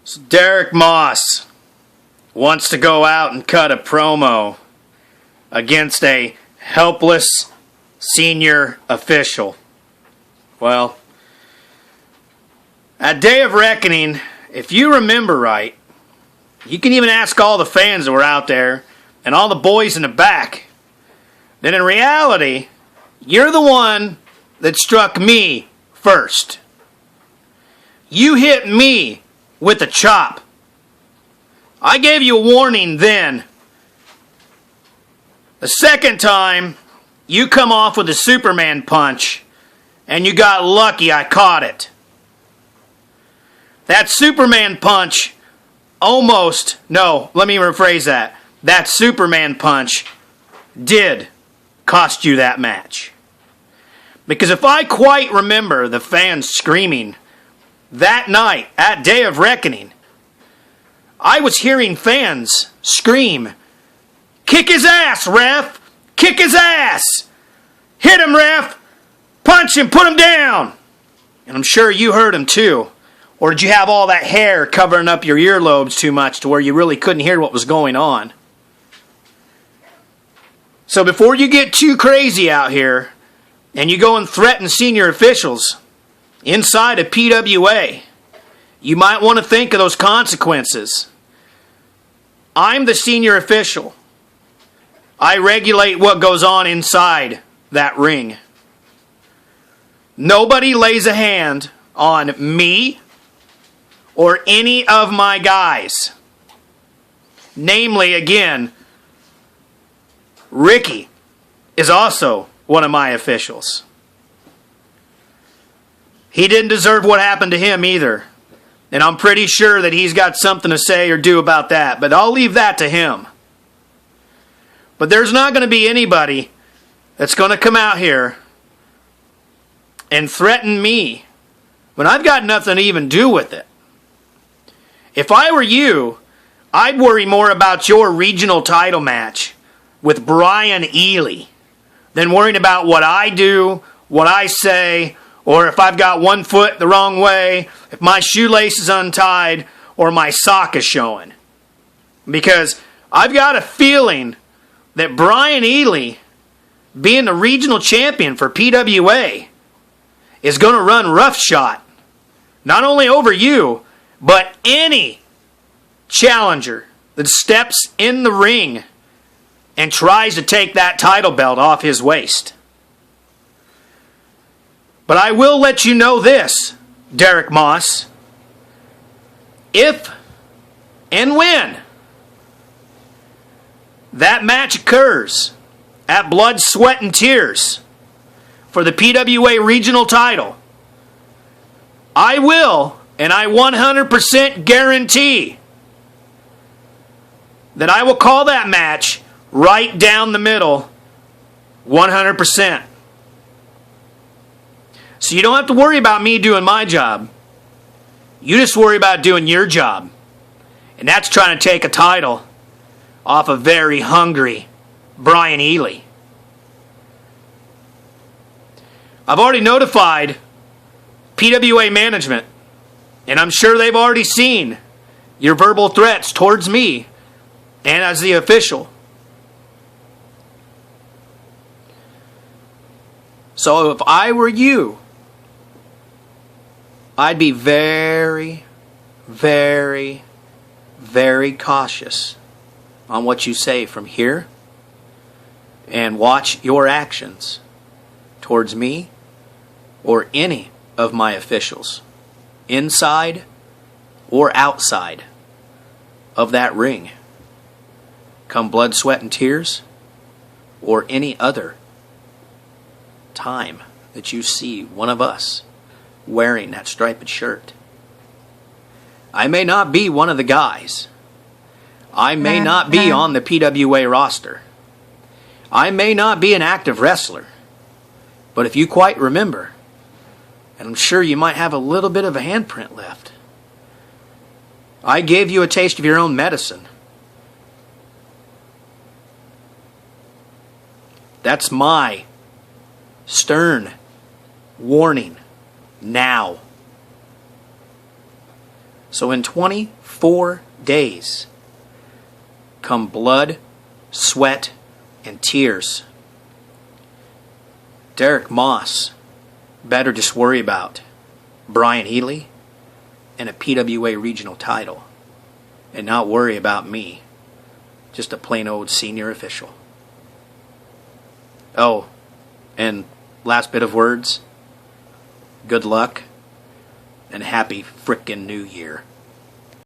So Derek Moss wants to go out and cut a promo against a helpless senior official. Well, at Day of Reckoning, if you remember right, you can even ask all the fans that were out there and all the boys in the back, that in reality, you're the one that struck me first. You hit me with a chop. I gave you a warning then. The second time, you come off with a Superman punch, and you got lucky I caught it. That Superman punch let me rephrase that. That Superman punch did cost you that match. Because if I quite remember the fans screaming that night at Day of Reckoning, I was hearing fans scream, "Kick his ass, ref! Kick his ass! Hit him, ref! Punch him, put him down!" And I'm sure you heard him too. Or did you have all that hair covering up your earlobes too much to where you really couldn't hear what was going on? So before you get too crazy out here and you go and threaten senior officials inside of PWA, you might want to think of those consequences. I'm the senior official. I regulate what goes on inside that ring. Nobody lays a hand on me or any of my guys. Namely, again, Ricky is also one of my officials. He didn't deserve what happened to him either. And I'm pretty sure that he's got something to say or do about that. But I'll leave that to him. But there's not going to be anybody that's going to come out here and threaten me when I've got nothing to even do with it. If I were you, I'd worry more about your regional title match with Brian Ely than worrying about what I do, what I say, or if I've got one foot the wrong way, if my shoelace is untied, or my sock is showing. Because I've got a feeling that Brian Ely, being the regional champion for PWA, is going to run roughshod. Not only over you, but any challenger that steps in the ring and tries to take that title belt off his waist. But I will let you know this, Derek Moss. If and when that match occurs at Blood, Sweat, and Tears for the PWA regional title, I will, and I 100% guarantee that I will call that match right down the middle, 100%. So you don't have to worry about me doing my job. You just worry about doing your job. And that's trying to take a title off a very hungry Brian Ely. I've already notified PWA management, and I'm sure they've already seen your verbal threats towards me and as the official. So if I were you, I'd be very, very, very cautious on what you say from here, and watch your actions towards me or any of my officials, inside or outside of that ring, come Blood, Sweat, and Tears, or any other time that you see one of us wearing that striped shirt. I may not be one of the guys. I may not be on the PWA roster. I may not be an active wrestler. But if you quite remember, and I'm sure you might have a little bit of a handprint left, I gave you a taste of your own medicine. That's my stern warning now. So in 24 days, come blood, sweat, and tears, Derek Moss better just worry about Brian Healy and a PWA regional title and not worry about me, just a plain old senior official. Oh, and last bit of words, good luck and happy frickin' New Year.